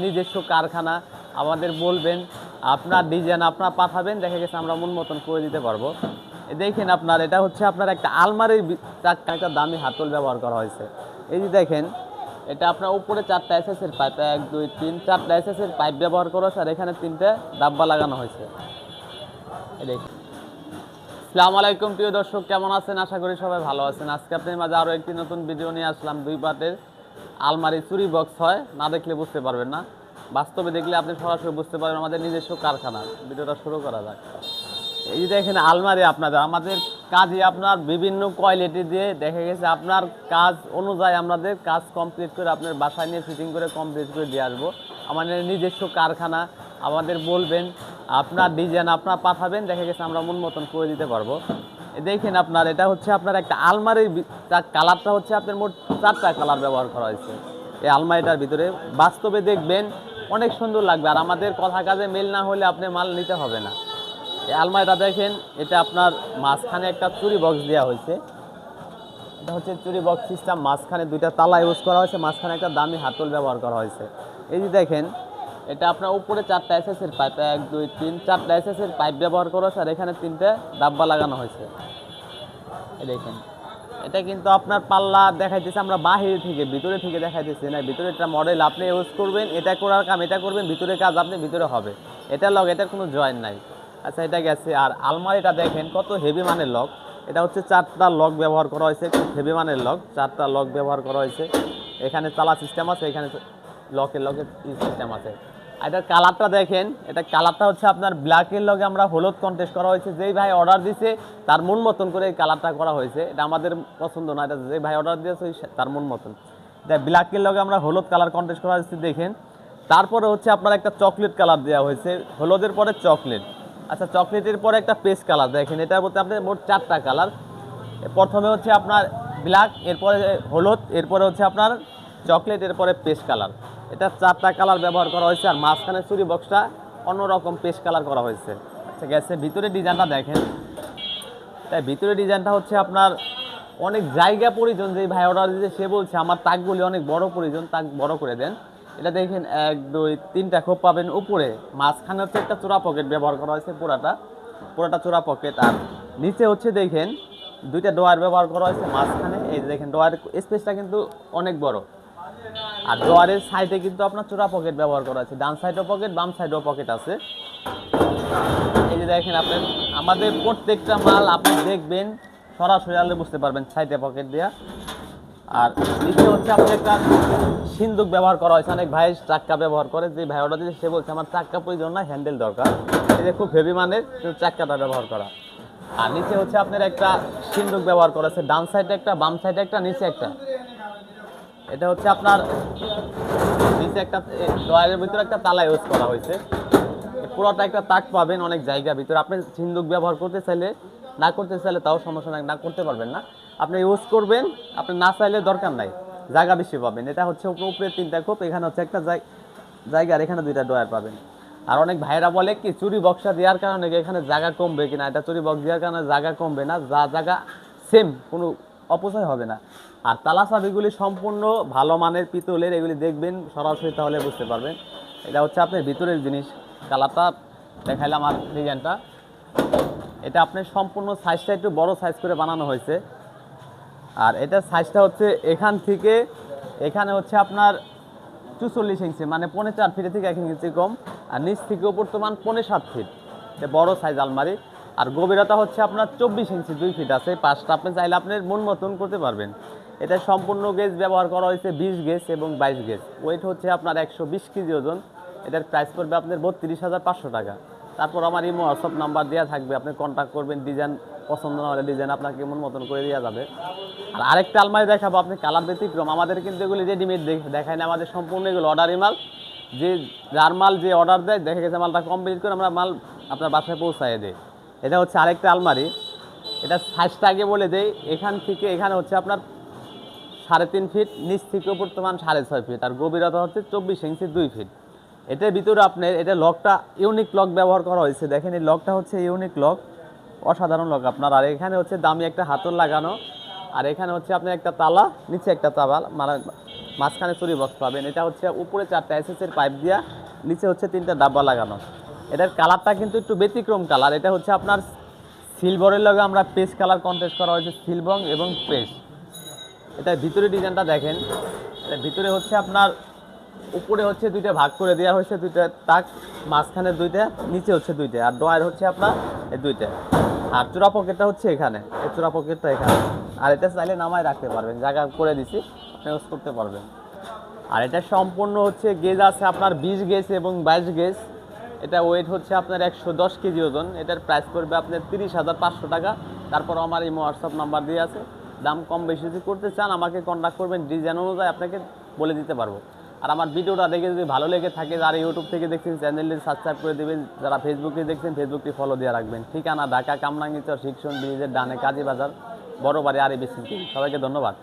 নিজস্ব কারখানা, আমাদের বলবেন, আপনার ডিজাইন আপনার পাঠাবেন, দেখা গেছে আমরা মন মতন করে দিতে পারবো। দেখেন আপনার এটা হচ্ছে আপনার একটা আলমারির একটা দামি হাতল ব্যবহার করা হয়েছে। এই যে দেখেন, এটা আপনার উপরে 4টা এসএসের পাইপ, 1 2 3 4টা এসএসের পাইপ ব্যবহার করা হয়েছে, আর এখানে 3টে ডাব্বা লাগানো হয়েছে। এই দেখেন। আসসালামু আলাইকুম প্রিয় দর্শক, কেমন আছেন? আশা করি সবাই ভালো আছেন। আজকে আপনাদের মাঝে আরও একটি নতুন ভিডিও নিয়ে আসলাম। 2 পার্টের আলমারি চুরি বক্স হয়, না দেখলে বুঝতে পারবেন না, বাস্তবে দেখলে আপনি সরাসরি বুঝতে পারবেন। আমাদের নিজস্ব কারখানা। ভিডিওটা শুরু করা যাক। এই যে দেখেন আলমারি, আমাদের কাজে আপনার বিভিন্ন কোয়ালিটি দিয়ে দেখা গেছে আপনার কাজ অনুযায়ী আমাদের কাজ কমপ্লিট করে আপনার বাসায় নিয়ে ফিটিং করে কমপ্লিট করে দিয়ে আসবো। আমাদের নিজস্ব কারখানা, আমাদের বলবেন, আপনার ডিজাইন আপনার পাঠাবেন, দেখা গেছে আমরা মন মতন করে দিতে পারবো। দেখেন আপনার এটা হচ্ছে আপনার একটা আলমারির কালারটা হচ্ছে আপনার মোট 4টা কালার ব্যবহার করা হয়েছে এই আলমারিটার ভিতরে। বাস্তবে দেখবেন অনেক সুন্দর লাগবে, আর আমাদের কথা কাজে মেল না হলে আপনি মাল নিতে হবে না। এই আলমারিটা দেখেন, এটা আপনার মাঝখানে একটা চুরি বক্স দেওয়া হয়েছে। এটা হচ্ছে চুরি বক্স সিস্টেম, মাঝখানে 2টা তালা ইউজ করা হয়েছে, মাঝখানে একটা দামি হাতল ব্যবহার করা হয়েছে। এই যে দেখেন, এটা আপনার উপরে 4টা এসএসের পাইপ, 1 2 3 4টা এসএসের পাইপ ব্যবহার করা হয়েছে, আর এখানে 3টে ডাব্বা লাগানো হয়েছে। এই দেখেন, এটা কিন্তু আপনার পাল্লা দেখাইতেছে আমরা বাহির থেকে, ভিতরে থেকে দেখাইতেছি না। ভিতরে একটা মডেল আপনি ইউজ করবেন, এটা করার কাম এটা করবেন, ভিতরে কাজ আপনি ভিতরে হবে। এটা লক, এটার কোনো জয়েন নাই। আচ্ছা, এটা গেছে। আর আলমারিটা দেখেন কত হেভি মানের লক। এটা হচ্ছে 4টা লক ব্যবহার করা হয়েছে, খুব হেভি মানের লক। 4টা লক ব্যবহার করা হয়েছে। এখানে তালা সিস্টেম আছে, এখানে লকের সিস্টেম আছে। আর এটার কালারটা দেখেন, এটা কালারটা হচ্ছে আপনার ব্ল্যাকের লগে আমরা হলুদ কন্টেস্ট করা হয়েছে। যেই ভাই অর্ডার দিছে তার মন মতন করে এই কালারটা করা হয়েছে। এটা আমাদের পছন্দ না, এটা যে ভাই অর্ডার দিয়েছে তার মন মতন। এটা ব্ল্যাকের লগে আমরা হলুদ কালার কন্টেস্ট করা হয়েছে দেখেন। তারপরে হচ্ছে আপনার একটা চকলেট কালার দেওয়া হয়েছে, হলুদের পরে চকলেট। আচ্ছা, চকলেটের পরে একটা পেস্ট কালার দেখেন। এটার মধ্যে আপনার মোট 4টা কালার। প্রথমে হচ্ছে আপনার ব্ল্যাক, এরপরে হলুদ, এরপরে হচ্ছে আপনার চকলেট, এরপরে পেস্ট কালার। এটা 4টা কালার ব্যবহার করা হয়েছে। আর মাঝখানে চুরি বক্সটা অন্যরকম পেস্ট কালার করা হয়েছে। আচ্ছা গেছে, ভিতরে ডিজাইনটা দেখেন। তাই ভিতরে ডিজাইনটা হচ্ছে আপনার অনেক জায়গা প্রয়োজন। যে ভাই অর্ডার দিতে সে বলছে আমার তাকগুলি অনেক বড় প্রয়োজন, তাক বড় করে দেন। এটা দেখেন 1 2 3টা খোপ পাবেন উপরে। মাঝখানে হচ্ছে একটা চোরা পকেট ব্যবহার করা হয়েছে, পুরাটা চোরা পকেট। আর নিচে হচ্ছে দেখেন 2টা ডোয়ার ব্যবহার করা হয়েছে মাঝখানে। এই যে দেখেন ডোয়ার স্পেসটা কিন্তু অনেক বড়। আর ডোয়ারের সাইডে কিন্তু আপনার চোরা পকেট ব্যবহার করা আছে, ডান সাইডেও পকেট, বাম সাইডেও পকেট আছে। এই যে দেখেন, আপনার আমাদের প্রত্যেকটা মাল আপনি দেখবেন সরাসরি আনলে বুঝতে পারবেন সাইডে পকেট দেওয়া। আর নিচে হচ্ছে আপনি একটা সিন্দুক ব্যবহার করা হয়েছে। অনেক ভাই চাক্কা ব্যবহার করে, যে ভাই অর্ডার দিচ্ছে সে বলছে আমার চাক্কা প্রয়োজন না, হ্যান্ডেল দরকার। এই যে খুব হেভি মানের চাক্কাটা ব্যবহার করা। আর নিচে হচ্ছে আপনার একটা সিন্দুক ব্যবহার করেছে, ডান সাইডে একটা, বাম সাইডে একটা, নিচে একটা। এটা হচ্ছে আপনার নিচে একটা ড্রয়ারের ভিতরে একটা তালা ইউজ করা হয়েছে। পুরোটা একটা তাক পাবেন অনেক জায়গা ভিতরে। আপনি সিন্দুক ব্যবহার করতে চাইলে, না করতে চাইলে তাও সমস্যা নাই, না করতে পারবেন না, আপনি ইউজ করবেন। আপনি না চাইলে দরকার নাই, জায়গা বেশি পাবেন। এটা হচ্ছে উপরে 3টা খোপ, এখানে হচ্ছে একটা জায়গা, আর এখানে 2টা ড্রয়ার পাবেন। আর অনেক ভাইরা বলে কি চুরি বক্সটা দেওয়ার কারণে এখানে জায়গা কমবে কিনা। এটা চুরি বক্স দেওয়ার কারণে জায়গা কমবে না, জায়গা সেম, কোনো অপচয় হবে না। আর তালা চাবিগুলি সম্পূর্ণ ভালো মানের পিতলের, এগুলি দেখবেন সরাসরি তাহলে বুঝতে পারবেন। এটা হচ্ছে আপনার ভিতরের জিনিস। কালারটা দেখাইলাম আর ডিজাইনটা। এটা আপনার সম্পূর্ণ সাইজটা একটু বড় সাইজ করে বানানো হয়েছে। আর এটার সাইজটা হচ্ছে এখান থেকে এখানে হচ্ছে আপনার 44 ইঞ্চি, মানে 4.5 ফিট থেকে 1 ইঞ্চি কম। আর নিচ থেকে উপর তো 7.5 ফিট, এটা বড় সাইজ আলমারি। আর গভীরতা হচ্ছে আপনার 24 ইঞ্চি, 2 ফিট আছে। পাঁচটা আপনি চাইলে আপনার মন মতন করতে পারবেন। এটা সম্পূর্ণ গেজ ব্যবহার করা হয়েছে, 20 গেজ এবং 22 গেজ। ওয়েট হচ্ছে আপনার 120 কেজি ওজন। এটার প্রাইস পড়বে আপনার 32,500 টাকা। তারপর আমার ইমো হোয়াটসঅ্যাপ নাম্বার দেওয়া থাকবে, আপনি কন্ট্যাক্ট করবেন। ডিজাইন পছন্দ না হলে ডিজাইন আপনাকে মন মতন করে দেওয়া যাবে। আর আরেকটা আলমারি দেখাবো, আপনি কালার ব্যতিক্রম। আমাদের কিন্তু এগুলি রেডিমেড দেখায় না, আমাদের সম্পূর্ণ এগুলো অর্ডারি মাল। যার মাল যে অর্ডার দেয়, দেখা গেছে মালটা কমপ্লিট করে আমরা মাল আপনার বাসায় পৌঁছায় দেয়। এটা হচ্ছে আরেকটা আলমারি। এটা সাইজটা আগে বলে দেয়। এখান থেকে এখানে হচ্ছে আপনার 3.5 ফিট, নিচ থেকে উপর 6.5 ফিট। আর গভীরতা হচ্ছে 24 ইঞ্চি, 2 ফিট। এটার ভিতরে আপনার এটা লকটা ইউনিক লক ব্যবহার করা হয়েছে। দেখেন এই লকটা হচ্ছে ইউনিক লক, অসাধারণ লক আপনার। আর এখানে হচ্ছে দামি একটা হাতল লাগানো। আর এখানে হচ্ছে আপনার একটা তালা, নিচে একটা তালা, মানে মাঝখানে চুরি বক্স পাবেন। এটা হচ্ছে উপরে 4টা এসএসের পাইপ দিয়া, নিচে হচ্ছে 3টা ডাব্বা লাগানো। এটার কালারটা কিন্তু একটু ব্যতিক্রম কালার। এটা হচ্ছে আপনার সিলভারের লগে আমরা পেস্ট কালার কন্ট্রাস্ট করা হয়েছে, সিলভার এবং পেস্ট। এটার ভিতরে ডিজাইনটা দেখেন, এটার ভিতরে হচ্ছে আপনার উপরে হচ্ছে 2টা ভাগ করে দেওয়া হয়েছে, 2টা তাক, মাঝখানে 2টা, নিচে হচ্ছে 2টা, আর ডয়ার হচ্ছে আপনার এই 2টা। আর চূড়া পকেটটা হচ্ছে এখানে, এই চূড়া পকেটটা এখানে। আর এটা চাইলে নামায় রাখতে পারবেন, জায়গা করে দিছি, আপনি ইউজ করতে পারবেন। আর এটা সম্পূর্ণ হচ্ছে গেজ আছে আপনার 20 গেজ এবং 22 গেজ। এটা ওয়েট হচ্ছে আপনার 110 কেজি ওজন। এটার প্রাইস পড়বে আপনার 30,500 টাকা। তারপর আমার এই হোয়াটসঅ্যাপ নাম্বার দিয়ে আছে, দাম কম বেশি যদি করতে চান আমাকে কন্ট্যাক্ট করবেন, ডিজাইন অনুযায়ী আপনাকে বলে দিতে পারবো। আর আমার ভিডিওটা দেখে যদি ভালো লেগে থাকে, যারা ইউটিউব থেকে দেখছেন চ্যানেলটি সাবস্ক্রাইব করে দেবেন, যারা ফেসবুকে দেখছেন ফেসবুকটি ফলো দিয়ে রাখবেন। ঠিকানা ঢাকা কামরাঙ্গীচর শিক্ষণ ব্রিজের ডানে, কাজী বাজার, বড় বাড়ি, আর এবিসি। সবাইকে ধন্যবাদ।